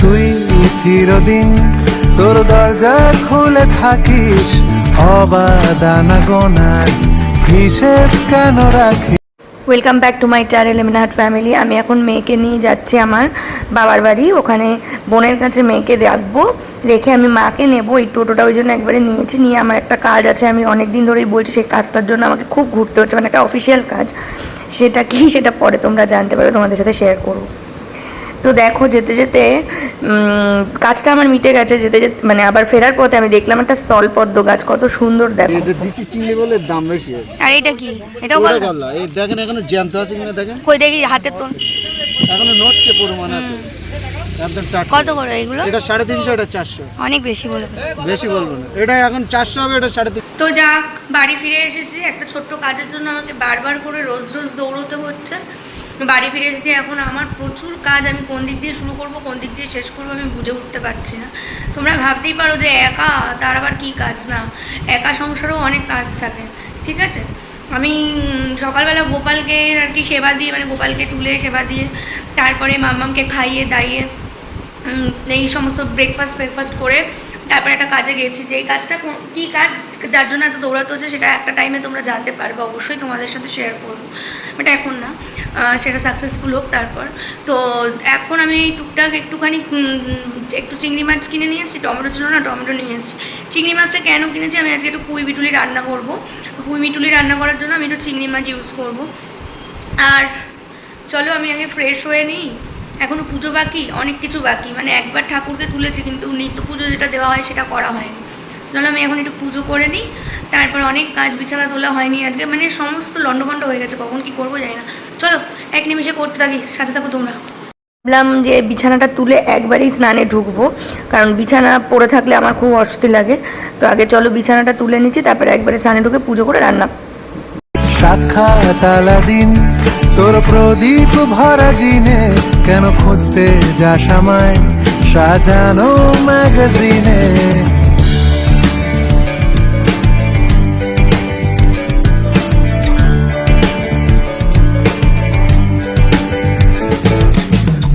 তুই চিরদিন তোর দরজা খুলে থাকিস, অবাদানা গোনার হিসেব কেন রাখি। Welcome back to my channel Lemonheart family. আমি এখন মেয়েকে নিয়ে যাচ্ছি আমার বাবার বাড়ি, ওখানে বোনের কাছে মেয়েকে রাখবো, রেখে আমি মাকে নেবো। এই টোটোটা ওই জন্য একবারে নিয়েছি, নিয়ে আমার একটা কাজ আছে, আমি অনেক দিন ধরেই বলছি, সেই কাজটার জন্য আমাকে খুব ঘুরতে হচ্ছে, মানে একটা অফিসিয়াল কাজ। সেটা কি সেটা পরে তোমরা জানতে পারো, তোমাদের সাথে শেয়ার করবো। তো দেখো যেতে যেতে গাছটা আমার মিটে গেছে, যেতে যেতে মানে আবার ফেরার পথে আমি দেখলাম একটা স্থলপদ্ম গাছ, কত সুন্দর দেখো। এটা দেশি চিংড়ি বলে দাম বেশি। আর এটা কি? এটাও ওটা গলদা। এই দেখেন এখনো জ্যান্ত আছে কিনা দেখেন। কই দেখি হাতে তো এখনো নড়ছে পরিমাণ আছে। একদম টাটকা। কত করে এগুলো? এটা 350, এটা 400। অনেক বেশি বলে। বেশি বলবো না, এটা এখন 400 হবে, এটা 350। তো যাক, বাড়ি ফিরে এসেছি। একটা ছোট্ট কাজের জন্য আমাকে বারবার করে রোজ রোজ দৌড়তে হচ্ছে। বাড়ি ফিরে এসেছি, এখন আমার প্রচুর কাজ। আমি কোন দিক দিয়ে শুরু করব, কোন দিক দিয়ে শেষ করবো, আমি বুঝে উঠতে পারছি না। তোমরা ভাবতেই পারো যে একা, তার আবার কী কাজ না, একা সংসারেও অনেক কাজ থাকে, ঠিক আছে। আমি সকালবেলা গোপালকে আর কি সেবা দিয়ে, মানে গোপালকে তুলে সেবা দিয়ে, তারপরে মাম্মামকে খাইয়ে দাইয়ে এই সমস্ত ব্রেকফাস্ট করে তারপরে একটা কাজে গেছি। যে এই কাজটা কী কাজ, যার জন্য এত দৌড়াতে হচ্ছে, সেটা একটা টাইমে তোমরা জানতে পারবে, অবশ্যই তোমাদের সাথে শেয়ার করবো, বাট এখন না, সেটা সাকসেসফুল হোক তারপর। তো এখন আমি এই টুকটাক একটুখানি একটু চিংড়ি মাছ কিনে নিয়ে এসেছি, টমেটো ছিল না, টমেটো নিয়ে এসেছি। চিংড়ি মাছটা কেন কিনেছি, আমি আজকে একটু পুঁই বিটুলি রান্না করবো। পুঁই বিটুলি রান্না করার জন্য আমি একটু চিংড়ি মাছ ইউজ করবো। আর চলো আমি আগে ফ্রেশ হয়ে নিই, এখনও পুজো বাকি, অনেক কিছু বাকি, মানে একবার ঠাকুরকে তুলেছি কিন্তু নিত্য পুজো যেটা দেওয়া হয় সেটা করা হয়নি। চলো আমি এখন একটু পুজো করে নিই, তারপর অনেক কাজ, বিছানা তোলা হয়নি আজকে, মানে সমস্ত লন্ডভন্ড হয়ে গেছে, কখন কি করবো জানি না। চলো এক নিমিষে করতে থাকি, সাথে থাকো তোমরা। ভাবলাম যে বিছানাটা তুলে একবারেই স্নানে ঢুকবো, কারণ বিছানা পড়ে থাকলে আমার খুব অস্বস্তি লাগে। তো আগে চলো বিছানাটা তুলে নিচ্ছি, তারপরে একবারে স্নানে ঢুকে পুজো করে রান্না। সাক্ষাৎ আলাদিন তোর প্রদীপ ভরা জিনে, কেন খুঁজতে যাস আমায় সাজানো ম্যাগাজিনে।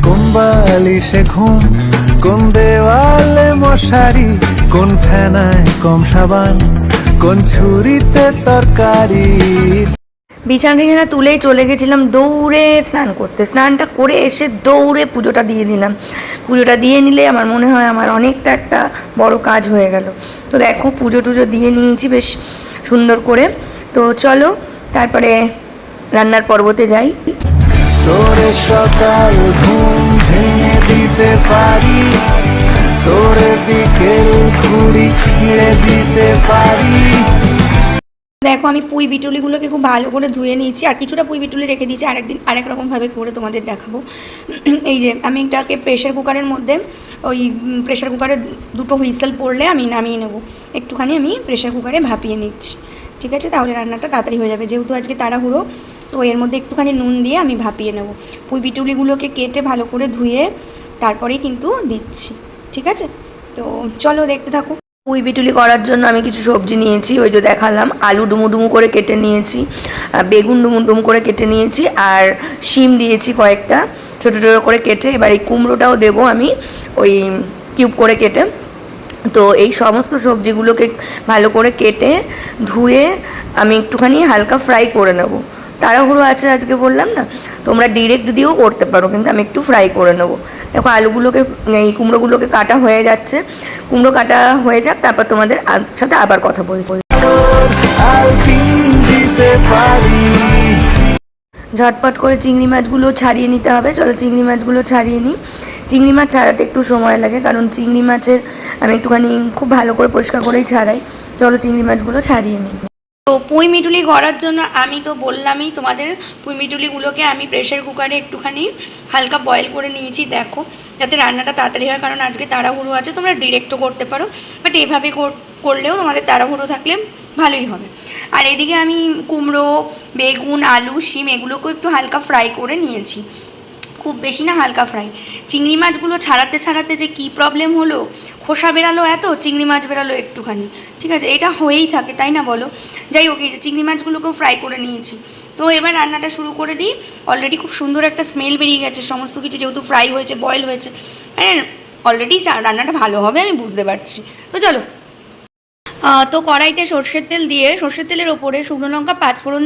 কোন বালিশে ঘুম, কোন দেওয়ালে মশারি, কোন ফেনায় কম সাবান, কোন ছুরিতে তরকারি। বিছানা তুলেই চলে গেছিলাম দৌড়ে স্নান করতে, স্নানটা করে এসে দৌড়ে পুজোটা দিয়ে দিলাম। পুজোটা দিয়ে নিলে আমার মনে হয় আমার অনেকটা একটা বড় কাজ হয়ে গেল। তো দেখো পুজো টুজো দিয়ে নিয়েছি বেশ সুন্দর করে। তো চলো তারপরে রান্নার পর্বতে যাই। তোরে সকাল ঘুম ভেঙে দিতে পারি, তোরে বিকেল ঘুড়ি ছিঁড়ে দিতে পারি। দেখো আমি পুঁই বিটুলিগুলোকে খুব ভালো করে ধুয়ে নিয়েছি, আর কিছুটা পুঁই বিটুলি রেখে দিয়েছি, আরেকদিন আরেক রকমভাবে করে তোমাদের দেখাবো। এই যে আমি এটাকে প্রেশার কুকারের মধ্যে, ওই প্রেশার কুকারে দুটো হুইসেল পড়লে আমি নামিয়ে নেবো, একটুখানি আমি প্রেশার কুকারে ভাপিয়ে নিচ্ছি, ঠিক আছে, তাহলে রান্নাটা তাড়াতাড়ি হয়ে যাবে। যেহেতু আজকে তাড়াহুড়ো, তো এর মধ্যে একটুখানি নুন দিয়ে আমি ভাপিয়ে নেবো। পুঁই বিটুলিগুলোকে কেটে ভালো করে ধুয়ে তারপরেই কিন্তু দিচ্ছি, ঠিক আছে। তো চলো দেখতে থাকো। পুঁই বিটুলি করার জন্য আমি কিছু সবজি নিয়েছি, ওই যে দেখালাম, আলু ডুমু ডুমু করে কেটে নিয়েছি, বেগুন ডুমু ডুমু করে কেটে নিয়েছি, আর শিম দিয়েছি কয়েকটা ছোটো ছোটো করে কেটে। এবার এই কুমড়োটাও দেবো আমি ওই কিউব করে কেটে। তো এই সমস্ত সবজিগুলোকে ভালো করে কেটে ধুয়ে আমি একটুখানি হালকা ফ্রাই করে নেব। তাড়াহুড়ো আছে আজকে বললাম না, তোমরা ডিরেক্ট দিয়েও করতে পারো, কিন্তু আমি একটু ফ্রাই করে নেবো। দেখো আলুগুলোকে, এই কুমড়োগুলোকে কাটা হয়ে যাচ্ছে, কুমড়ো কাটা হয়ে যাক, তারপর তোমাদের সাথে আবার কথা বলছি। ঝটপট করে চিংড়ি মাছগুলো ছাড়িয়ে নিতে হবে। চলো চিংড়ি মাছগুলো ছাড়িয়ে নিই। চিংড়ি মাছ ছাড়াতে একটু সময় লাগে, কারণ চিংড়ি মাছের আমি একটুখানি খুব ভালো করে পরিষ্কার করেই ছাড়াই। চলো চিংড়ি মাছগুলো ছাড়িয়ে নিই। তো পুঁই মিটুলি করার জন্য আমি তো বললামই তোমাদের, পুঁই মিটুলিগুলোকে আমি প্রেশার কুকারে একটুখানি হালকা বয়েল করে নিয়েছি, দেখো, যাতে রান্নাটা তাড়াতাড়ি হয়, কারণ আজকে তাড়াহুড়ো আছে। তোমরা ডিরেক্টও করতে পারো, বাট এভাবে করলেও তোমাদের তাড়াহুড়ো থাকলে ভালোই হবে। আর এদিকে আমি কুমড়ো, বেগুন, আলু, শিম এগুলোকেও একটু হালকা ফ্রাই করে নিয়েছি, খুব বেশি না, হালকা ফ্রাই। চিংড়ি মাছগুলো ছাড়াতে ছাড়াতে যে কী প্রবলেম হলো, খোসা বেরালো এত, চিংড়ি মাছ বেরালো একটুখানি, ঠিক আছে, এটা হয়েই থাকে, তাই না বলো। যাই হোক, এই যে চিংড়ি মাছগুলোকেও ফ্রাই করে নিয়েছি। তো এবার রান্নাটা শুরু করে দিই। অলরেডি খুব সুন্দর একটা স্মেল বেরিয়ে গেছে, সমস্ত কিছু যেহেতু ফ্রাই হয়েছে, বয়েল হয়েছে, হ্যাঁ অলরেডি রান্নাটা ভালো হবে আমি বুঝতে পারছি। তো চলো, তো কড়াইতে সর্ষের তেল দিয়ে সর্ষের তেলের ওপরে শুকনো লঙ্কা পাঁচফোড়ন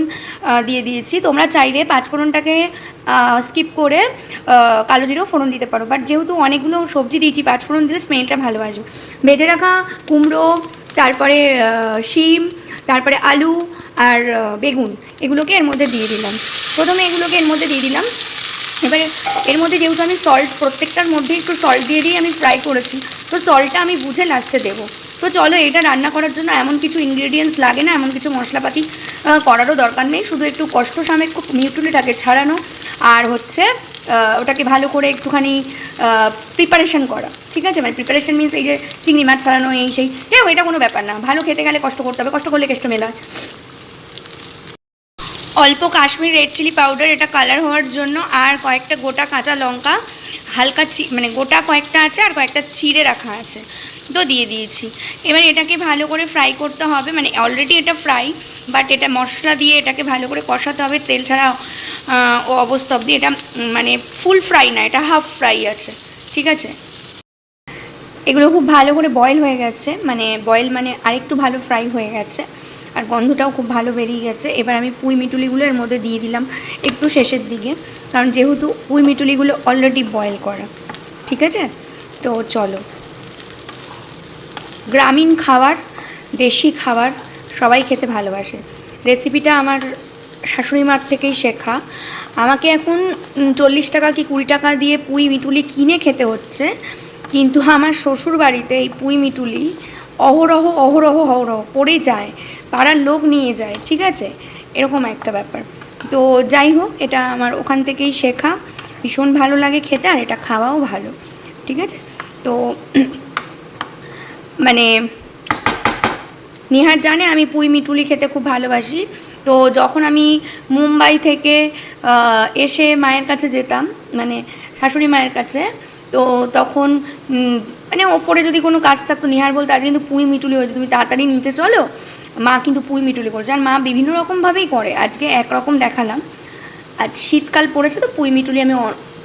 দিয়ে দিয়েছি। তোমরা চাইলে পাঁচফোড়নটাকে স্কিপ করে কালো জিরেও ফোড়ন দিতে পারো, বাট যেহেতু অনেকগুলো সবজি দিয়েছি পাঁচফোড়ন দিলে স্মেলটা ভালো আসবে। ভেজে রাখা কুমড়ো, তারপরে শিম, তারপরে আলু আর বেগুন, এগুলোকে এর মধ্যে দিয়ে দিলাম। প্রথমে এগুলোকে এর মধ্যে দিয়ে দিলাম। এবারে এর মধ্যে যেহেতু আমি সল্ট প্রত্যেকটার মধ্যে একটু সল্ট দিয়ে দিয়ে আমি ফ্রাই করেছি, তো সল্টটা আমি বুঝে লাস্টে দেবো। তো চলো, এটা রান্না করার জন্য এমন কিছু ইনগ্রেডিয়েন্টস লাগে না, এমন কিছু মশলাপাতি করারও দরকার নেই, শুধু একটু কষ্ট সাপেক্ষ নিউট্রিটাকে ছাড়ানো আর হচ্ছে ওটাকে ভালো করে একটুখানি প্রিপারেশন করা। ঠিক আছে, মানে প্রিপারেশন মিনস এই যে চিংড়ি মাছ ছাড়ানো এই সেই, এটা কোনো ব্যাপার না। ভালো খেতে গেলে কষ্ট করতে হবে, কষ্ট করলে কেষ্ট মেলা। অল্প কাশ্মীর রেড চিলি পাউডার, এটা কালার হওয়ার জন্য, আর কয়েকটা গোটা কাঁচা লঙ্কা হালকা মানে গোটা কয়েকটা আছে আর কয়েকটা চিড়ে রাখা আছে, তো দিয়ে দিয়েছি। এবার এটাকে ভালো করে ফ্রাই করতে হবে, মানে অলরেডি এটা ফ্রাই, বাট এটা মশলা দিয়ে এটাকে ভালো করে কষাতে হবে তেল ছাড়া ও অবস্থা অবধি। এটা মানে ফুল ফ্রাই না, এটা হাফ ফ্রাই আছে। ঠিক আছে, এগুলো খুব ভালো করে বয়েল হয়ে গেছে, মানে আরেকটু ভালো ফ্রাই হয়ে গেছে আর গন্ধটাও খুব ভালো বেরিয়ে গেছে। এবার আমি পুঁই মিটুলিগুলো এর মধ্যে দিয়ে দিলাম একটু শেষের দিকে, কারণ যেহেতু পুঁই মিটুলিগুলো অলরেডি বয়েল করা। ঠিক আছে, তো চলো, গ্রামীণ খাবার, দেশি খাবার সবাই খেতে ভালোবাসে। রেসিপিটা আমার শাশুড়ি মার থেকেই শেখা। আমাকে এখন 40 টাকা কি 20 টাকা দিয়ে পুঁই মিটুলি কিনে খেতে হচ্ছে, কিন্তু আমার শ্বশুর বাড়িতে এই পুঁই মিটুলি অহরহ অহরহ অহরহ পড়ে যায়, পাড়ার লোক নিয়ে যায়। ঠিক আছে, এরকম একটা ব্যাপার। তো যাই হোক, এটা আমার ওখান থেকেই শেখা, ভীষণ ভালো লাগে খেতে আর এটা খাওয়াও ভালো। ঠিক আছে, তো মানে নিহার জানে আমি পুঁই মিটুলি খেতে খুব ভালোবাসি। তো যখন আমি মুম্বাই থেকে এসে মায়ের কাছে যেতাম, মানে শাশুড়ি মায়ের কাছে, তো তখন মানে ওপরে যদি কোনো কাজ থাকতো নিহার বলতো আজ কিন্তু পুঁই মিটুলি হয়েছে, তুমি তাড়াতাড়ি নিচে চলো, মা কিন্তু পুঁই মিটুলি করছে। আর মা বিভিন্ন রকমভাবেই করে, আজকে একরকম দেখালাম, আজ শীতকাল পড়েছে তো পুঁই মিটুলি আমি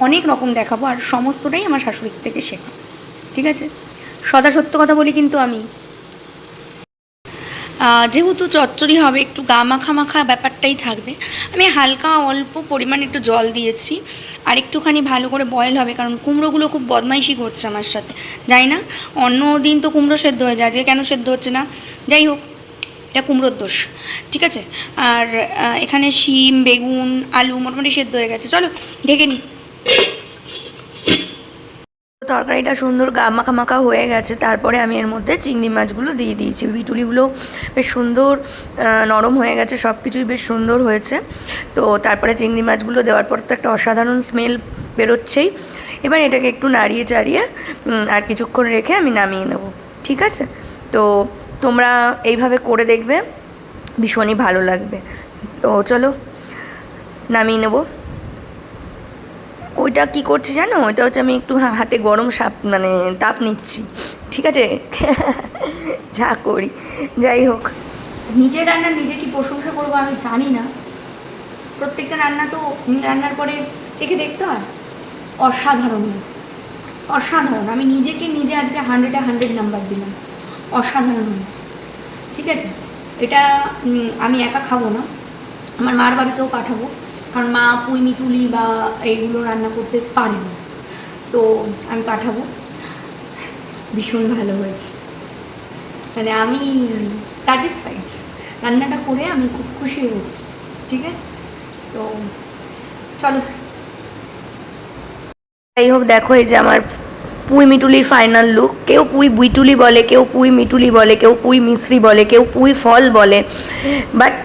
অনেক রকম দেখাবো, আর সমস্তটাই আমার শাশুড়ির থেকে শেখা। ঠিক আছে, সদা সত্য কথা বলি কিন্তু আমি। যেহেতু চচ্চড়ি হবে, একটু গা মাখা মাখা ব্যাপারটাই থাকবে, আমি হালকা অল্প পরিমাণ একটু জল দিয়েছি আর একটুখানি ভালো করে বয়েল হবে, কারণ কুমড়োগুলো খুব বদমাইশি করছে আমার সাথে। যাই না, অন্য দিন তো কুমড়ো সেদ্ধ হয়ে যায়, যে কেন সেদ্ধ হচ্ছে না, যাই হোক, এটা কুমড়োর দোষ। ঠিক আছে, আর এখানে শিম, বেগুন, আলু মোটামুটি সেদ্ধ হয়ে গেছে। চলো ঢেকে নিই। তরকারিটা সুন্দর গা মাখা মাখা হয়ে গেছে, তারপরে আমি এর মধ্যে চিংড়ি মাছগুলো দিয়ে দিয়েছি। বিটুলিগুলো বেশ সুন্দর নরম হয়ে গেছে, সব কিছুই বেশ সুন্দর হয়েছে। তো তারপরে চিংড়ি মাছগুলো দেওয়ার পর তো একটা অসাধারণ স্মেল বেরোচ্ছেই। এবার এটাকে একটু নাড়িয়ে চাড়িয়ে আর কিছুক্ষণ রেখে আমি নামিয়ে নেব। ঠিক আছে, তো তোমরা এইভাবে করে দেখবে, ভীষণই ভালো লাগবে। তো চলো নামিয়ে নেব। ওইটা কি করছি জানো, ওইটা হচ্ছে আমি একটু হাতে গরম মানে তাপ নিচ্ছি। ঠিক আছে, যা করি, যাই হোক, নিজের রান্না নিজে কি প্রশংসা করবো আমি জানি না। প্রত্যেকটা রান্না তো রান্নার পরে চেখে দেখতে হয়। অসাধারণ হয়েছে, অসাধারণ। আমি নিজেকে নিজে আজকে 100-এ 100 নাম্বার দিলাম, অসাধারণ হয়েছে। ঠিক আছে, এটা আমি একা খাবো না, আমার মার বাড়িতেও পাঠাবো, কারণ মা পুঁই মিটুলি বা এইগুলো রান্না করতে পারে না, তো আমি পাঠাবো। ভীষণ ভালো হয়েছে, মানে আমি স্যাটিসফাইড, রান্নাটা করে আমি খুব খুশি হয়েছি। ঠিক আছে, তো চলো, যাই হোক, দেখো এই যে আমার পুঁই মিটুলির ফাইনাল লুক। কেউ পুঁই বুইটুলি বলে, কেউ পুঁই মিটুলি বলে, কেউ পুঁই মিশ্রি বলে, কেউ পুঁই ফল বলে, বাট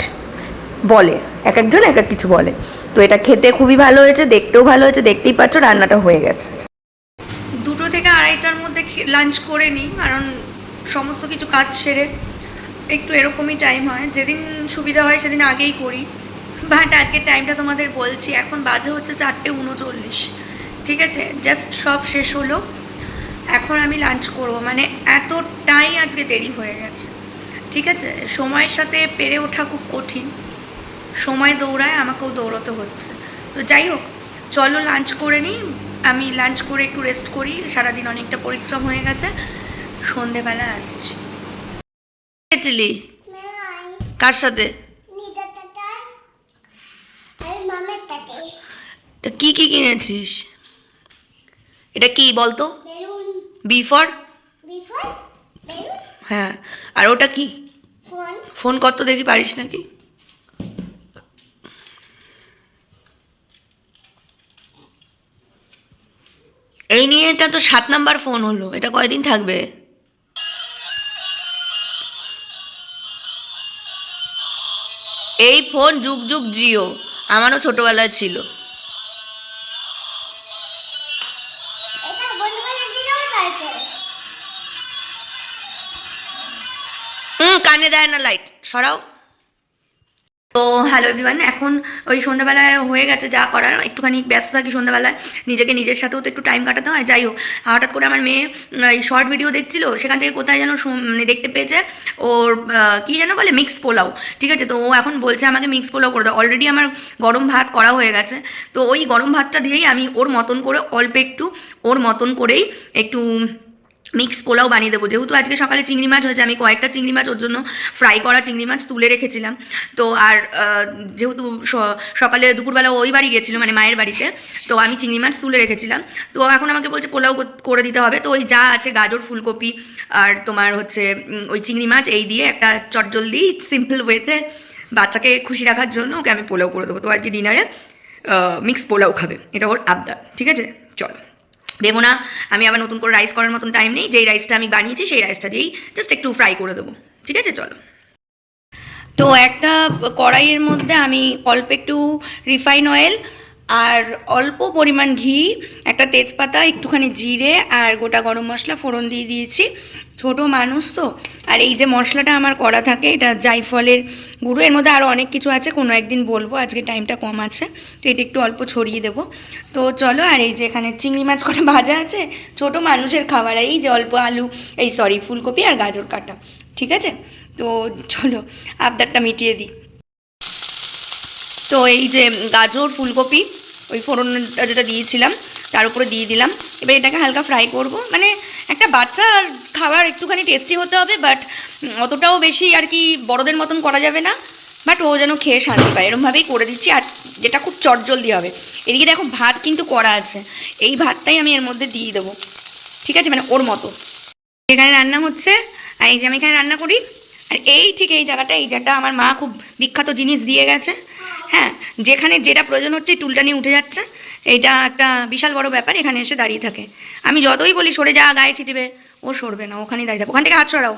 বলে এক একজন এক এক কিছু বলে। তো এটা খেতে খুবই ভালো হয়েছে, দেখতেও ভালো হয়েছে, দেখতেই পাচ্ছ রান্নাটা হয়ে গেছে। 2 থেকে 2:30টার মধ্যে লাঞ্চ করে নিই, কারণ সমস্ত কিছু কাজ সেরে একটু এরকমই টাইম হয়, যেদিন সুবিধা হয় সেদিন আগেই করি, বাট আজকে টাইমটা তোমাদের বলছি, এখন বাজে হচ্ছে 4:39। ঠিক আছে, জাস্ট সব শেষ হলো, এখন আমি লাঞ্চ করবো, মানে এতটাই আজকে দেরি হয়ে গেছে। ঠিক আছে, সময়ের সাথে পেরে ওঠা খুব কঠিন, সময় দৌড়ায়, আমাকেও দৌড়াতে হচ্ছে। তো যাই হোক, চলো লাঞ্চ করে নিই, আমি লাঞ্চ করে একটু রেস্ট করি, সারাদিন অনেকটা পরিশ্রম হয়ে গেছে, সন্ধেবেলা আসছি। গেছিলি কার সাথে? তা কি কি কিনেছিস? এটা কি বলতো? B for? হ্যাঁ। আর ওটা কি? ফোন কত দেখি, পারিস নাকি? এই নিয়ে এটা তো 7 নাম্বার ফোন হলো, এটা কয়দিন থাকবে? এই ফোন যুগ যুগ জিও, আমারও ছোটবেলায় ছিল। কানে দেয় না লাইট, সরাও। তো হ্যালো এভরিওয়ান, এখন ওই সন্ধ্যাবেলায় হয়ে গেছে যা করার, একটুখানি ব্যস্ত থাকি সন্ধ্যাবেলায়, নিজেকে নিজের সাথেও তো একটু টাইম কাটাতে হয়। যাই হোক, হঠাৎ করে আমার মেয়ে এই শর্ট ভিডিও দেখছিল, সেখান থেকে কোথায় যেন মানে দেখতে পেয়েছে ওর কী যেন বলে মিক্স পোলাও, ঠিক আছে? তো ও এখন বলছে আমাকে মিক্স পোলাও করে দাও। অলরেডি আমার গরম ভাত করা হয়ে গেছে, তো ওই গরম ভাতটা দিয়েই আমি ওর মতন করে অল্প একটু ওর মতন করেই একটু মিক্স পোলাও বানিয়ে দেবো। যেহেতু আজকে সকালে চিংড়ি মাছ হয়েছে, আমি কয়েকটা চিংড়ি মাছ ওর জন্য ফ্রাই করা চিংড়ি মাছ তুলে রেখেছিলাম। তো আর যেহেতু সকালে দুপুরবেলা ওই বাড়ি গেছিলো, মানে মায়ের বাড়িতে, তো আমি চিংড়ি মাছ তুলে রেখেছিলাম। তো এখন আমাকে বলছে পোলাও করে দিতে হবে। তো ওই যা আছে গাজর, ফুলকপি আর তোমার হচ্ছে ওই চিংড়ি মাছ, এই দিয়ে একটা চটজলদি সিম্পল ওয়েতে বাচ্চাকে খুশি রাখার জন্য ওকে আমি পোলাও করে দেবো। তো আজকে ডিনারে মিক্স পোলাও খাবে, এটা ওর আবদার, ঠিক আছে? চলো, দেবো না আমি আবার নতুন করে রাইস করার মতন টাইম নেই, যেই রাইসটা আমি বানিয়েছি সেই রাইসটা দিয়েই জাস্ট একটু ফ্রাই করে দেবো, ঠিক আছে? চলো। তো একটা কড়াইয়ের মধ্যে আমি অল্প একটু রিফাইন অয়েল আর অল্প পরিমাণ ঘি, একটা তেজপাতা, একটুখানি জিরে আর গোটা গরম মশলা ফোড়ন দিয়ে দিয়েছি। ছোট মানুষ তো, আর এই যে মশলাটা আমার করা থাকে এটা জায়ফলের গুঁড়ো, এর মধ্যে আরও অনেক কিছু আছে, কোনো একদিন বলবো, আজকে টাইমটা কম আছে, তো এটা একটু অল্প ছড়িয়ে দেবো। তো চলো, আর এই যে এখানে চিংড়ি মাছ কটা ভাজা আছে, ছোট মানুষের খাবার, এই যে অল্প আলু, এই সরি ফুলকপি আর গাজর কাটা, ঠিক আছে? তো চলো আবদারটা মিটিয়ে দিই। তো এই যে গাজর, ফুলকপি, ওই ফোড়নটা যেটা দিয়েছিলাম তার উপরে দিয়ে দিলাম। এবার এটাকে হালকা ফ্রাই করব, মানে একটা বাচ্চার খাবার একটুখানি টেস্টি হতে হবে, বাট অতটাও বেশি আর কি বড়দের মতন করা যাবে না, বাট ও যেন খেয়ে শান্তি পায়, এরকমভাবেই করে দিচ্ছি। আর যেটা খুব চটজলদি হবে, এদিকে দেখো ভাত কিন্তু করা আছে, এই ভাতটাই আমি এর মধ্যে দিয়ে দেবো, ঠিক আছে? মানে ওর মতো এখানে রান্না হচ্ছে, আর এই যে আমি এখানে রান্না করি, আর এই ঠিক এই জায়গাটা, এই জায়গাটা আমার মা খুব বিখ্যাত জিনিস দিয়ে গেছে। হ্যাঁ, যেখানে যেটা প্রয়োজন হচ্ছে টুলটা নিয়ে উঠে যাচ্ছে, এইটা একটা বিশাল বড় ব্যাপার, এখানে এসে দাঁড়িয়ে থাকে। আমি যতই বলি সরে যা, গায়ে ছিটিবে, ও সরবে না, ওখানেই দাঁড়িয়ে থাকে। ওখান থেকে হাত সরাও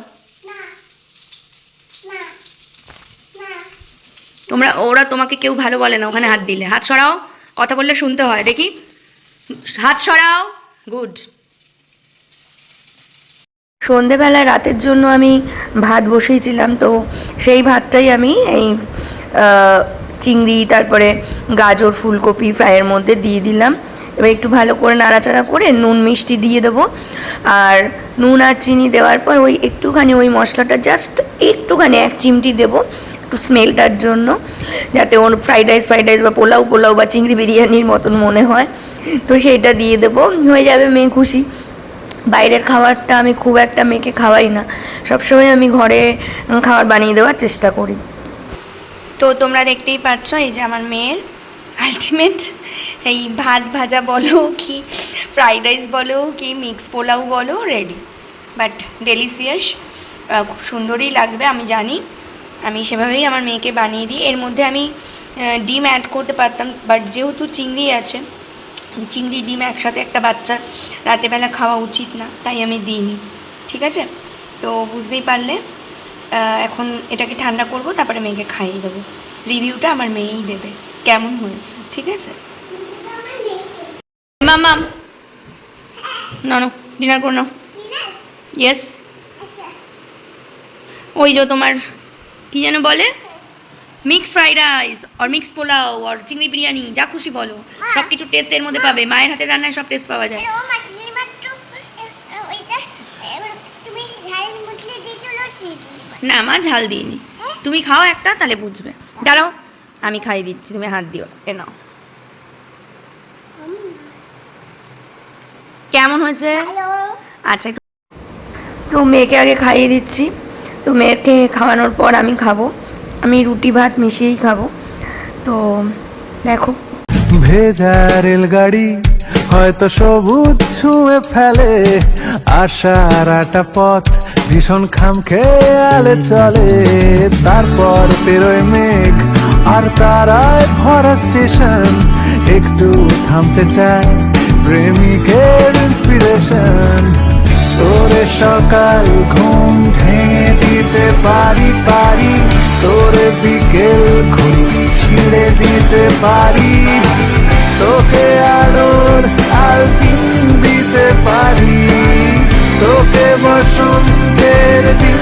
তোমরা, ওরা তোমাকে কেউ ভালো বলে না ওখানে হাত দিলে। হাত সরাও, কথা বললে শুনতে হয়, দেখি হাত সরাও, গুড। সন্ধেবেলায় রাতের জন্য আমি ভাত বসিয়েছিলাম, তো সেই ভাতটাই আমি এই চিংড়ি, তারপরে গাজর, ফুলকপি ফ্রাইয়ের মধ্যে দিয়ে দিলাম। এবার একটু ভালো করে নাড়াচাড়া করে নুন মিষ্টি দিয়ে দেবো, আর নুন আর চিনি দেওয়ার পর ওই একটুখানি ওই মশলাটা জাস্ট একটুখানি 1 চিমটি দেবো, একটু স্মেলটার জন্য, যাতে ওর ফ্রাইড রাইস বা পোলাও বা চিংড়ি বিরিয়ানির মতন মনে হয়। তো সেইটা দিয়ে দেবো, হয়ে যাবে, মেয়ে খুশি। বাইরের খাবারটা আমি খুব একটা মেয়েকে খাওয়াই না, সবসময় আমি ঘরে খাবার বানিয়ে দেওয়ার চেষ্টা করি। তো তোমরা দেখতেই পাচ্ছ, এই যে আমার মেয়ের আলটিমেট এই ভাত ভাজা বলো কি ফ্রাইড রাইস বলো কি মিক্স পোলাও বলো, রেডি, বাট ডেলিসিয়াস, খুব সুন্দরই লাগবে আমি জানি। আমি সেভাবেই আমার মেয়েকে বানিয়ে দিই। এর মধ্যে আমি ডিম অ্যাড করতে পারতাম, বাট যেহেতু চিংড়ি আছে, চিংড়ি ডিম একসাথে একটা বাচ্চার রাতেরবেলা খাওয়া উচিত না, তাই আমি দিইনি, ঠিক আছে? তো বুঝতেই পারলে, এখন এটাকে ঠান্ডা করব, তারপরে মেয়েকে খাইয়ে দেবো। রিভিউটা আমার মেয়েই দেবে কেমন হয়েছে, ঠিক আছে? মাম না ডিনার করে নাও। ইয়েস, ওই যে তোমার কী যেন বলে, মিক্স ফ্রাইড রাইস আর মিক্স পোলাও আর চিংড়ি বিরিয়ানি, যা খুশি বলো, সব কিছু টেস্ট এর মধ্যে পাবে। মায়ের হাতের রান্নায় সব টেস্ট পাওয়া যায়। না মা, ঝাল দিইনি। তুমি খাও একটা, তাহলে বুঝবে। দাঁড়াও, আমি খাইয়ে দিচ্ছি, তুমি হাত দিও। এ নাও, কেমন হয়েছে? আচ্ছা একটু তো মেয়েকে আগে খাইয়ে দিচ্ছি। তো মেয়েকে খাওয়ানোর পর আমি খাবো। আমি রুটি ভাত মিশিয়েই খাবো। তো দেখো ভেজা রেলগাড়ি হয়তো সবুজ ছুঁয়ে ফেলে, আশার একটা পথ ভীষণ খামখেয়ালে চলে। তারপর পেরোয় মেঘ আর তারায় ভরা স্টেশন, একটু থামতে চায় প্রেমিকের ইন্সপিরেশন। তোরে সকাল ঘুম ভেঙে দিতে পারি, তোরে বিকেল ঘুড়ি ছিঁড়ে দিতে পারি, তোকে আলোর আলপিন দিতে পারি, তোকে বসন্তের দিন